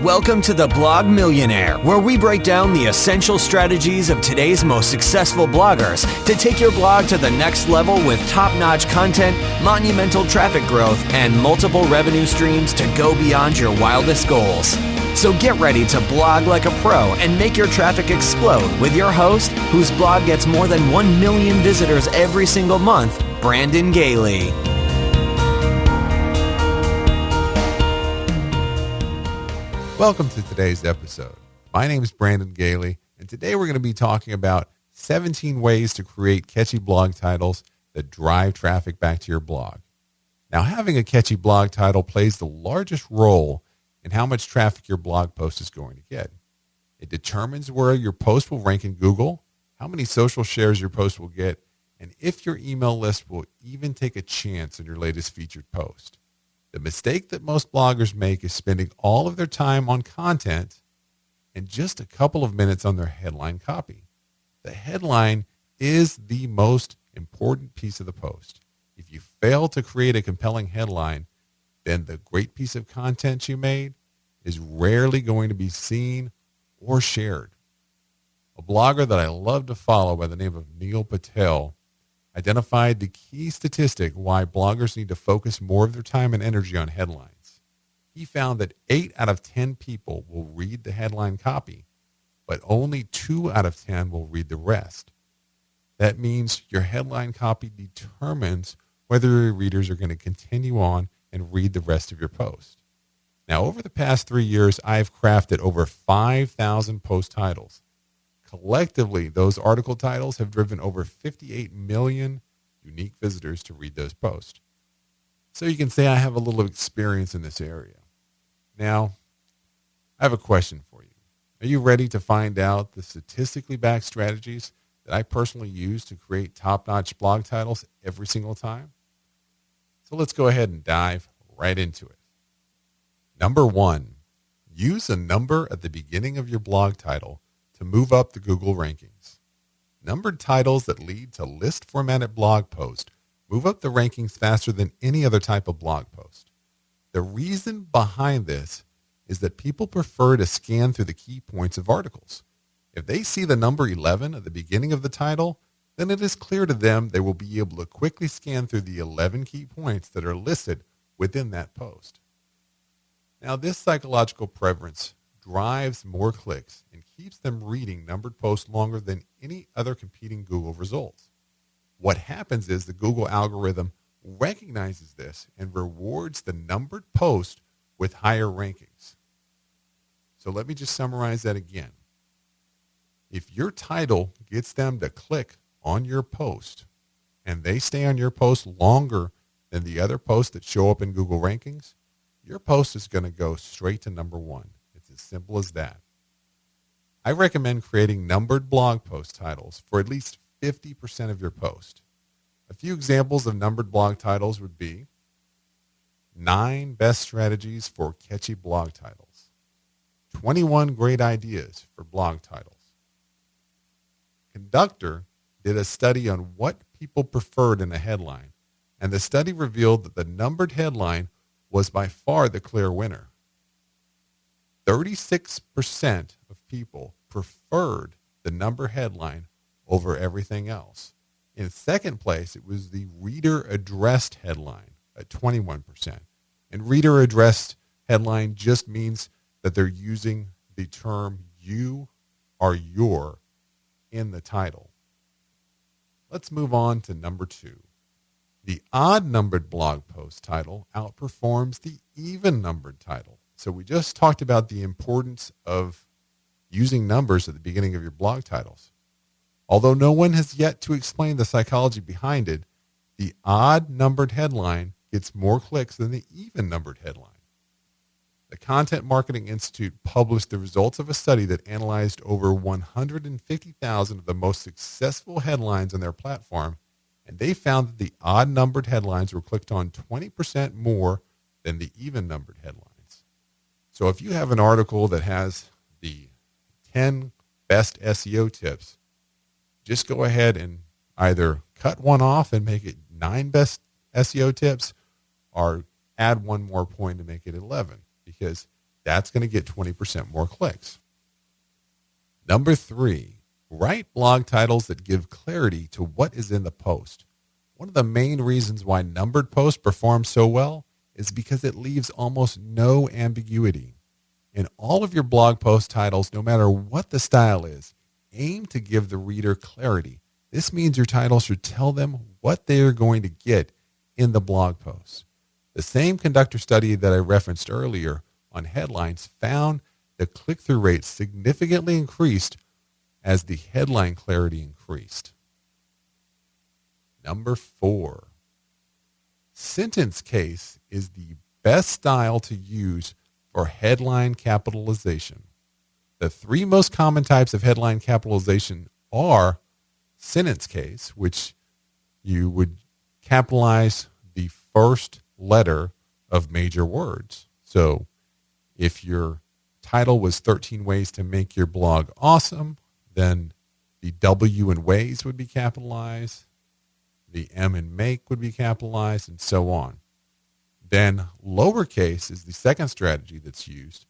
Welcome to the Blog Millionaire, where we break down the essential strategies of today's most successful bloggers to take your blog to the next level with top-notch content, monumental traffic growth, and multiple revenue streams to go beyond your wildest goals. So get ready to blog like a pro and make your traffic explode with your host, whose blog gets more than 1 million visitors every single month, Brandon Gailey. Welcome to today's episode. My name is Brandon Gailey, and today we're going to be talking about 17 ways to create catchy blog titles that drive traffic back to your blog. Now, having a catchy blog title plays the largest role in how much traffic your blog post is going to get. It determines where your post will rank in Google, how many social shares your post will get, and if your email list will even take a chance in your latest featured post. The mistake that most bloggers make is spending all of their time on content and just a couple of minutes on their headline copy. The headline is the most important piece of the post. If you fail to create a compelling headline, then the great piece of content you made is rarely going to be seen or shared. A blogger that I love to follow by the name of Neil Patel identified the key statistic why bloggers need to focus more of their time and energy on headlines. He found that 8 out of 10 people will read the headline copy, but only 2 out of 10 will read the rest. That means your headline copy determines whether your readers are going to continue on and read the rest of your post. Now, over the past 3 years, I've crafted over 5,000 post titles. Collectively, those article titles have driven over 58 million unique visitors to read those posts. So you can say I have a little experience in this area. Now, I have a question for you. Are you ready to find out the statistically backed strategies that I personally use to create top-notch blog titles every single time? So let's go ahead and dive right into it. Number 1, use a number at the beginning of your blog title to move up the Google rankings. Numbered titles that lead to list-formatted blog posts move up the rankings faster than any other type of blog post. The reason behind this is that people prefer to scan through the key points of articles. If they see the number 11 at the beginning of the title, then it is clear to them they will be able to quickly scan through the 11 key points that are listed within that post. Now, this psychological preference drives more clicks and keeps them reading numbered posts longer than any other competing Google results. What happens is the Google algorithm recognizes this and rewards the numbered post with higher rankings. So let me just summarize that again. If your title gets them to click on your post and they stay on your post longer than the other posts that show up in Google rankings, your post is going to go straight to number 1. As simple as that. I recommend creating numbered blog post titles for at least 50% of your post. A few examples of numbered blog titles would be 9 best strategies for catchy blog titles, 21 great ideas for blog titles. Conductor did a study on what people preferred in a headline, and the study revealed that the numbered headline was by far the clear winner. 36% of people preferred the number headline over everything else. In second place, it was the reader-addressed headline at 21%. And reader-addressed headline just means that they're using the term you or your in the title. Let's move on to number 2. The odd-numbered blog post title outperforms the even-numbered title. So we just talked about the importance of using numbers at the beginning of your blog titles. Although no one has yet to explain the psychology behind it, the odd numbered headline gets more clicks than the even numbered headline. The Content Marketing Institute published the results of a study that analyzed over 150,000 of the most successful headlines on their platform, and they found that the odd numbered headlines were clicked on 20% more than the even numbered headlines. So if you have an article that has the 10 best SEO tips, just go ahead and either cut one off and make it 9 best SEO tips or add one more point to make it 11. Because That's going to get 20% more clicks. Number 3, write blog titles that give clarity to what is in the post. One of the main reasons why numbered posts perform so well is because it leaves almost no ambiguity. In all of your blog post titles, no matter what the style is, aim to give the reader clarity. This means your title should tell them what they are going to get in the blog post. The same conductor study that I referenced earlier on headlines found the click-through rate significantly increased as the headline clarity increased. Number 4, sentence case is the best style to use for headline capitalization. The 3 most common types of headline capitalization are sentence case, which you would capitalize the first letter of major words. So if your title was 13 ways to make your blog awesome, then the W in ways would be capitalized, the M in make would be capitalized, and so on. Then lowercase is the second strategy that's used,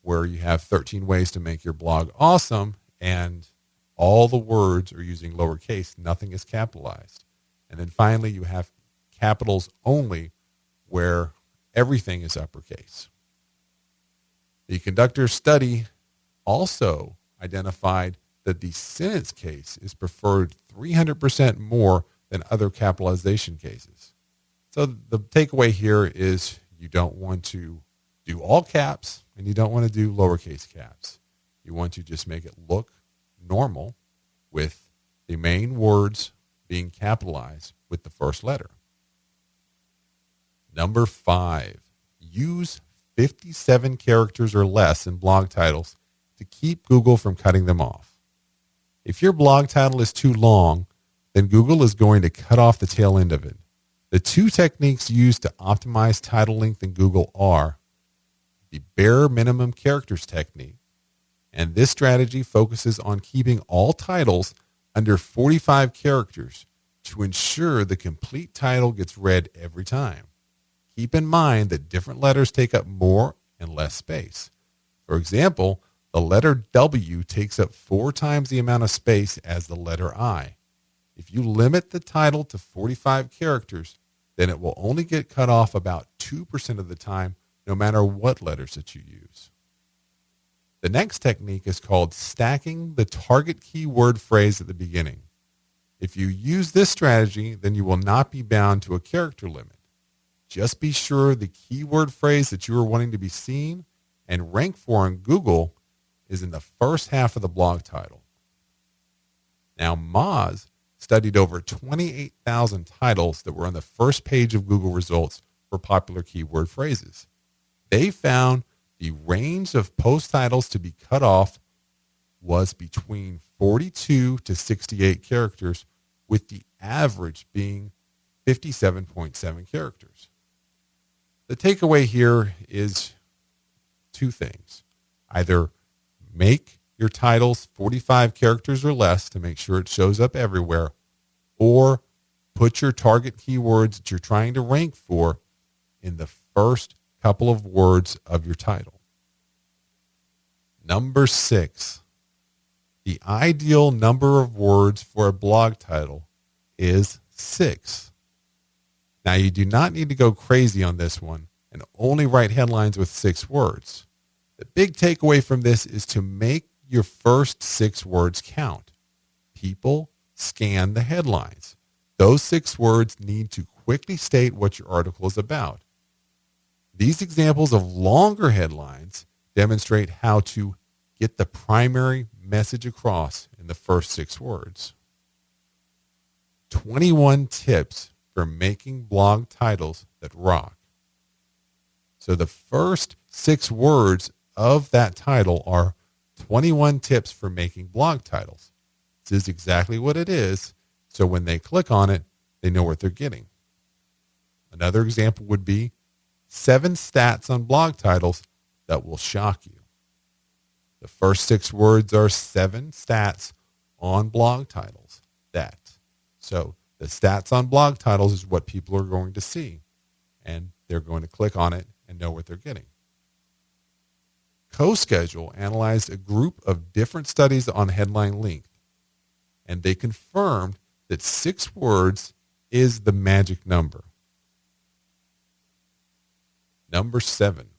where you have 13 ways to make your blog awesome, and all the words are using lowercase, nothing is capitalized. And then finally, you have capitals only, where everything is uppercase. The conductor study also identified that the sentence case is preferred 300% more than other capitalization cases. So the takeaway here is you don't want to do all caps and you don't want to do lowercase caps. You want to just make it look normal with the main words being capitalized with the first letter. Number 5, use 57 characters or less in blog titles to keep Google from cutting them off. If your blog title is too long, then Google is going to cut off the tail end of it. The 2 techniques used to optimize title length in Google are the bare minimum characters technique, and this strategy focuses on keeping all titles under 45 characters to ensure the complete title gets read every time. Keep in mind that different letters take up more and less space. For example, the letter W takes up 4 times the amount of space as the letter I. If you limit the title to 45 characters, then it will only get cut off about 2% of the time, no matter what letters that you use. The next technique is called stacking the target keyword phrase at the beginning. If you use this strategy, then you will not be bound to a character limit. Just be sure the keyword phrase that you are wanting to be seen and rank for in Google is in the first half of the blog title. Now, Moz studied over 28,000 titles that were on the first page of Google results for popular keyword phrases. They found the range of post titles to be cut off was between 42 to 68 characters, with the average being 57.7 characters. The takeaway here is 2 things. Either make your titles 45 characters or less to make sure it shows up everywhere, or put your target keywords that you're trying to rank for in the first couple of words of your title. Number 6, the ideal number of words for a blog title is 6. Now, you do not need to go crazy on this one and only write headlines with 6 words. The big takeaway from this is to make your first 6 words count. People scan the headlines. Those 6 words need to quickly state what your article is about. These examples of longer headlines demonstrate how to get the primary message across in the first 6 words. 21 tips for making blog titles that rock. So the first 6 words of that title are 21 tips for making blog titles. This is exactly what it is. So when they click on it, they know what they're getting. Another example would be 7 stats on blog titles that will shock you. The first 6 words are 7 stats on blog titles. So the stats on blog titles is what people are going to see, and they're going to click on it and know what they're getting. CoSchedule analyzed a group of different studies on headline length, and they confirmed that 6 words is the magic number. Number 7,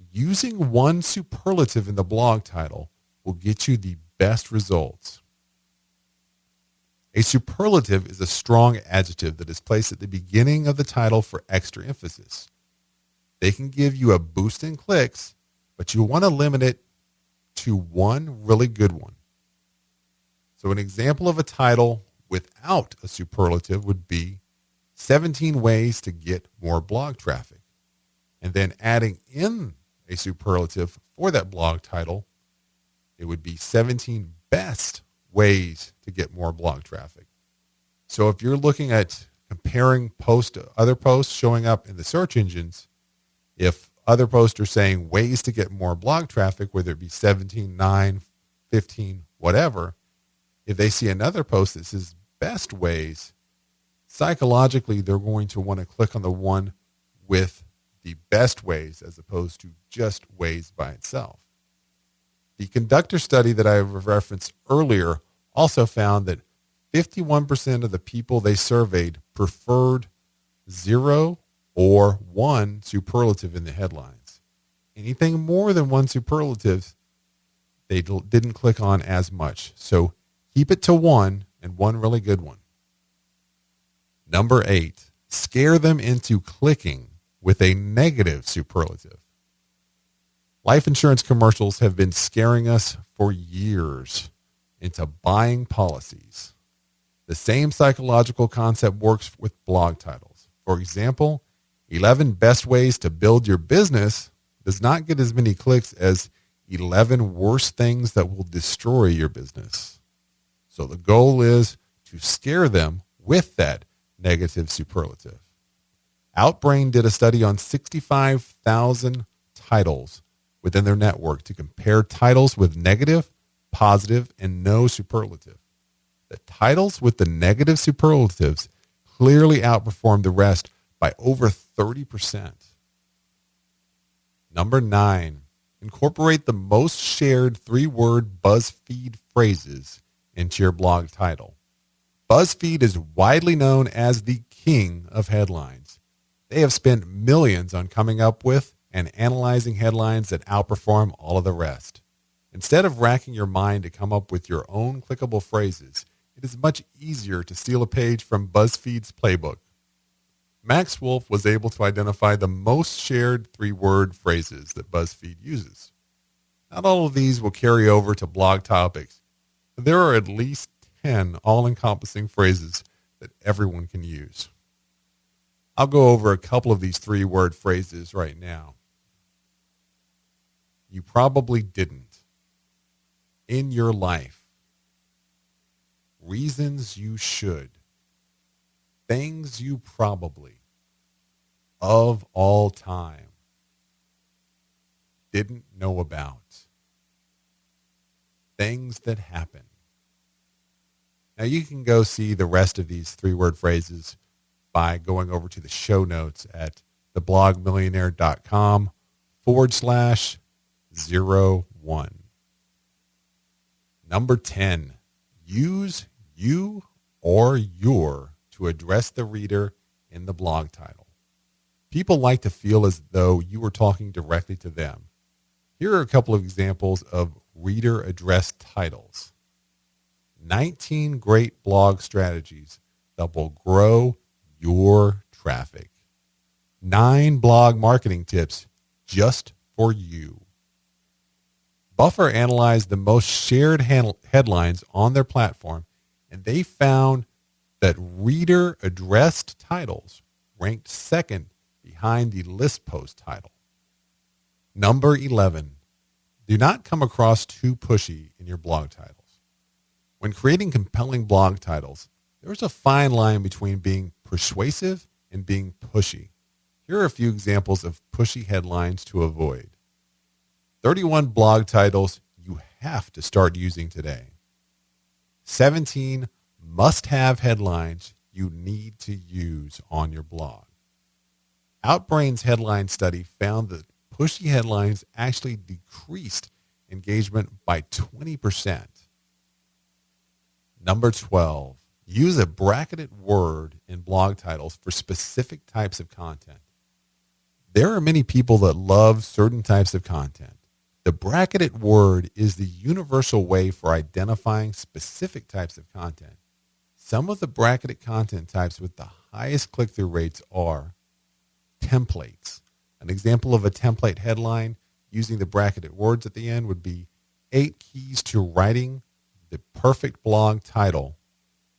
using one superlative in the blog title will get you the best results. A superlative is a strong adjective that is placed at the beginning of the title for extra emphasis. They can give you a boost in clicks, but you want to limit it to one really good one. So an example of a title without a superlative would be 17 ways to get more blog traffic. And then adding in a superlative for that blog title, it would be 17 best ways to get more blog traffic. So if you're looking at comparing posts to other posts showing up in the search engines, if other posts are saying ways to get more blog traffic, whether it be 17, 9, 15, whatever, if they see another post that says best ways, psychologically they're going to want to click on the one with the best ways as opposed to just ways by itself. The conductor study that I referenced earlier also found that 51% of the people they surveyed preferred 0 or 1 superlative in the headlines. Anything more than 1 superlative, they didn't click on as much. So keep it to 1 and 1 really good one. Number 8, scare them into clicking with a negative superlative. Life insurance commercials have been scaring us for years into buying policies. The same psychological concept works with blog titles. For example, 11 best ways to build your business does not get as many clicks as 11 worst things that will destroy your business. So the goal is to scare them with that negative superlative. Outbrain did a study on 65,000 titles within their network to compare titles with negative, positive, and no superlative. The titles with the negative superlatives clearly outperformed the rest by over 30%. Number 9, incorporate the most shared 3-word BuzzFeed phrases into your blog title. BuzzFeed is widely known as the king of headlines. They have spent millions on coming up with and analyzing headlines that outperform all of the rest. Instead of racking your mind to come up with your own clickable phrases, it is much easier to steal a page from BuzzFeed's playbook. Max Wolf was able to identify the most shared 3-word phrases that BuzzFeed uses. Not all of these will carry over to blog topics, but there are at least 10 all-encompassing phrases that everyone can use. I'll go over a couple of these 3-word phrases right now. You probably didn't. In your life. Reasons you should. Things you probably. Of all time. Didn't know about. Things that happen. Now you can go see the rest of these 3-word phrases by going over to the show notes at theblogmillionaire.com/01. Number 10, use you or your to address the reader in the blog title. People like to feel as though you are talking directly to them. Here are a couple of examples of reader addressed titles. 19 great blog strategies that will grow your traffic. 9 blog marketing tips just for you. Buffer analyzed the most shared headlines on their platform, and they found that reader-addressed titles ranked second behind the list post title. Number 11, do not come across too pushy in your blog titles. When creating compelling blog titles, there's a fine line between being persuasive and being pushy. Here are a few examples of pushy headlines to avoid. 31 blog titles you have to start using today. 17 must-have headlines you need to use on your blog. Outbrain's headline study found that pushy headlines actually decreased engagement by 20%. Number 12, use a bracketed word in blog titles for specific types of content. There are many people that love certain types of content. The bracketed word is the universal way for identifying specific types of content. Some of the bracketed content types with the highest click-through rates are templates. An example of a template headline using the bracketed words at the end would be 8 keys to writing the perfect blog title,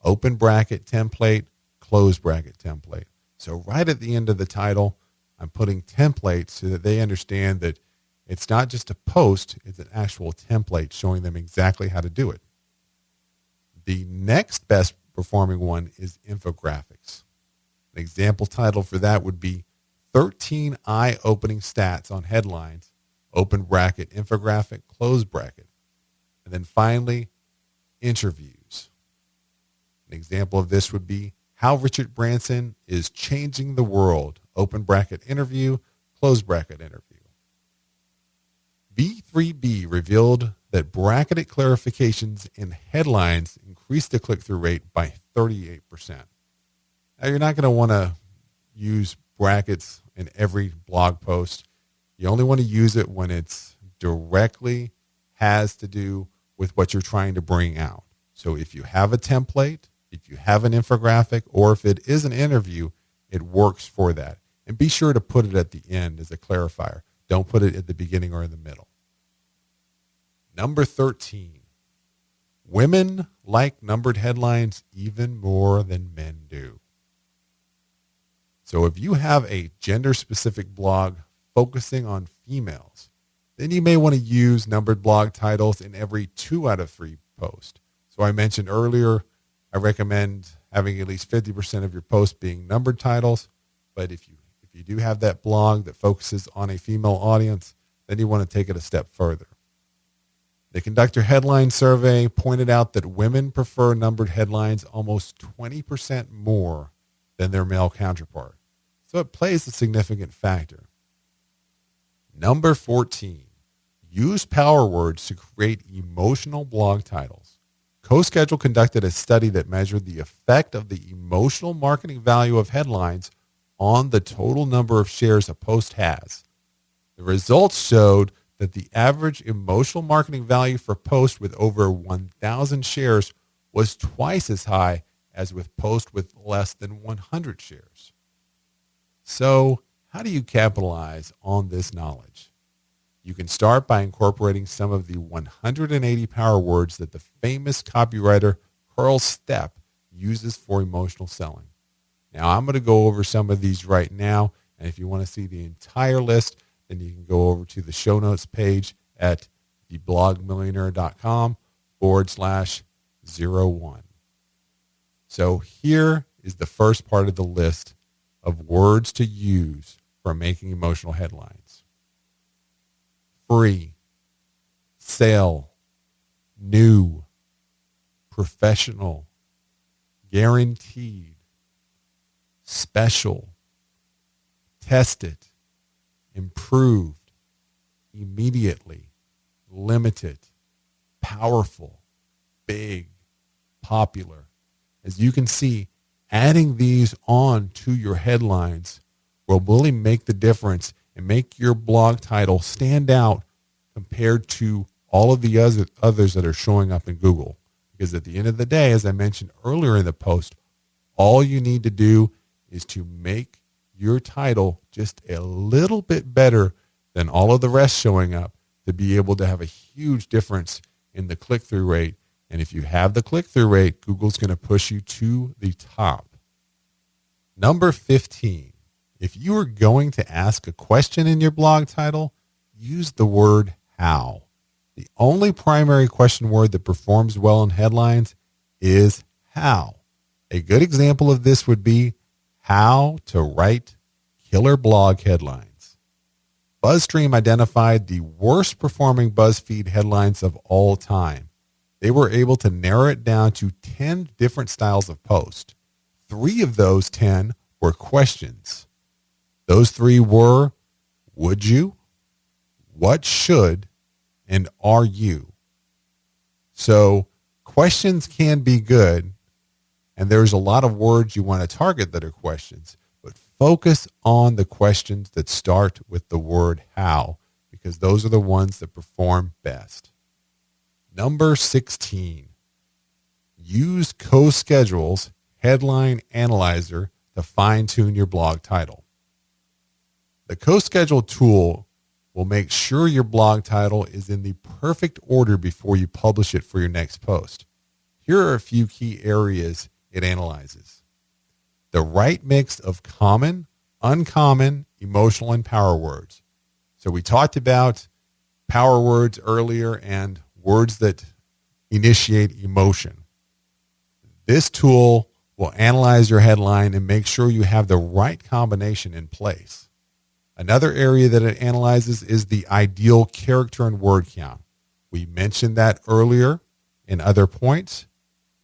open bracket template, close bracket template. So right at the end of the title, I'm putting templates so that they understand that it's not just a post, it's an actual template showing them exactly how to do it. The next best performing one is infographics. An example title for that would be 13 eye-opening stats on headlines, open bracket infographic, close bracket. And then finally, interviews. An example of this would be how Richard Branson is changing the world, open bracket interview, close bracket interview. V3B revealed that bracketed clarifications in headlines increased the click-through rate by 38%. Now, you're not going to want to use brackets in every blog post. You only want to use it when it's directly has to do with what you're trying to bring out. So if you have a template, if you have an infographic, or if it is an interview, it works for that. And be sure to put it at the end as a clarifier. Don't put it at the beginning or in the middle. Number 13, women like numbered headlines even more than men do. So if you have a gender-specific blog focusing on females, then you may want to use numbered blog titles in every 2 out of 3 posts. So I mentioned earlier, I recommend having at least 50% of your posts being numbered titles. But if you do have that blog that focuses on a female audience, then you want to take it a step further. The Conductor Headline Survey pointed out that women prefer numbered headlines almost 20% more than their male counterpart. So it plays a significant factor. Number 14, use power words to create emotional blog titles. CoSchedule conducted a study that measured the effect of the emotional marketing value of headlines on the total number of shares a post has. The results showed that the average emotional marketing value for posts with over 1,000 shares was twice as high as with posts with less than 100 shares. So, how do you capitalize on this knowledge? You can start by incorporating some of the 180 power words that the famous copywriter Carl Stepp uses for emotional selling. Now, I'm going to go over some of these right now, and if you want to see the entire list, then you can go over to the show notes page at theblogmillionaire.com/01. So here is the first part of the list of words to use for making emotional headlines. Free, sale, new, professional, guaranteed, special, tested, improved, immediately, limited, powerful, big, popular. As you can see, adding these on to your headlines will really make the difference and make your blog title stand out compared to all of the others that are showing up in Google. Because at the end of the day, as I mentioned earlier in the post, all you need to do is to make your title just a little bit better than all of the rest showing up to be able to have a huge difference in the click-through rate. And if you have the click-through rate, Google's going to push you to the top. Number 15, if you are going to ask a question in your blog title, use the word how. The only primary question word that performs well in headlines is how. A good example of this would be how to write killer blog headlines. BuzzStream identified the worst performing BuzzFeed headlines of all time. They were able to narrow it down to 10 different styles of post. 3 of those 10 were questions. Those 3 were, would you, What should and are you? So questions can be good, and there's a lot of words you want to target that are questions, but focus on the questions that start with the word how, because those are the ones that perform best. Number 16, use CoSchedule's headline analyzer to fine-tune your blog title. The CoSchedule tool will make sure your blog title is in the perfect order before you publish it for your next post. Here are a few key areas it analyzes. The right mix of common, uncommon, emotional, and power words. So we talked about power words earlier and words that initiate emotion. This tool will analyze your headline and make sure you have the right combination in place. Another area that it analyzes is the ideal character and word count. We mentioned that earlier in other points,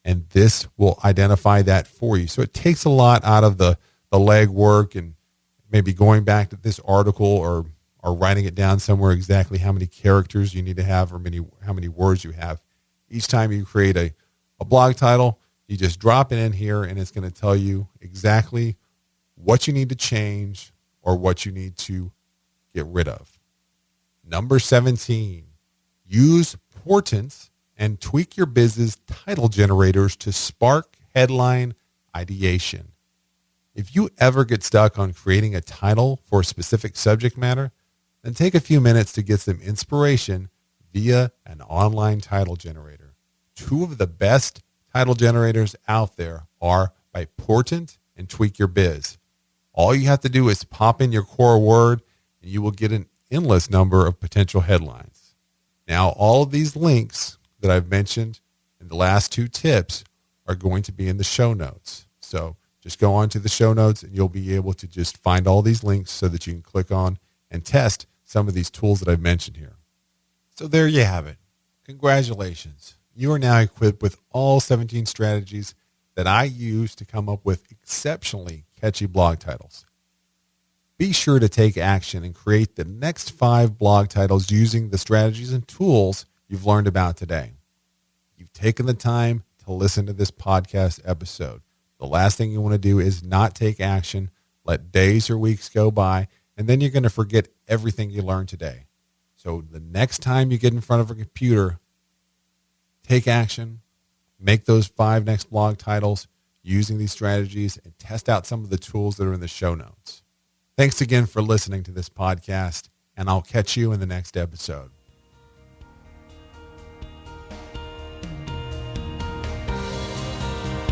and this will identify that for you. So it takes a lot out of the legwork and maybe going back to this article or writing it down somewhere exactly how many characters you need to have or how many words you have. Each time you create a blog title, you just drop it in here and it's going to tell you exactly what you need to change or what you need to get rid of. Number 17, use portents and tweak your business title generators to spark headline ideation. If you ever get stuck on creating a title for a specific subject matter, then take a few minutes to get some inspiration via an online title generator. Two of the best title generators out there are by Portent and Tweak Your Biz. All you have to do is pop in your core word and you will get an endless number of potential headlines. Now, all of these links that I've mentioned in the last two tips are going to be in the show notes. So just go on to the show notes and you'll be able to just find all these links so that you can click on and test some of these tools that I've mentioned here. So there you have it. Congratulations. You are now equipped with all 17 strategies that I use to come up with exceptionally catchy blog titles. Be sure to take action and create the next 5 blog titles using the strategies and tools you've learned about today. You've taken the time to listen to this podcast episode. The last thing you want to do is not take action, let days or weeks go by, and then you're going to forget everything you learned today. So the next time you get in front of a computer, take action, make those 5 next blog titles using these strategies, and test out some of the tools that are in the show notes. Thanks again for listening to this podcast, and I'll catch you in the next episode.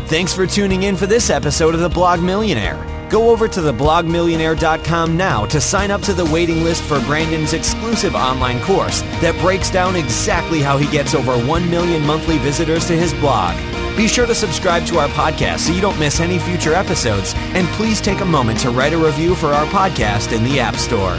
Thanks for tuning in for this episode of The Blog Millionaire. Go over to theblogmillionaire.com now to sign up to the waiting list for Brandon's exclusive online course that breaks down exactly how he gets over 1 million monthly visitors to his blog. Be sure to subscribe to our podcast so you don't miss any future episodes, and please take a moment to write a review for our podcast in the App Store.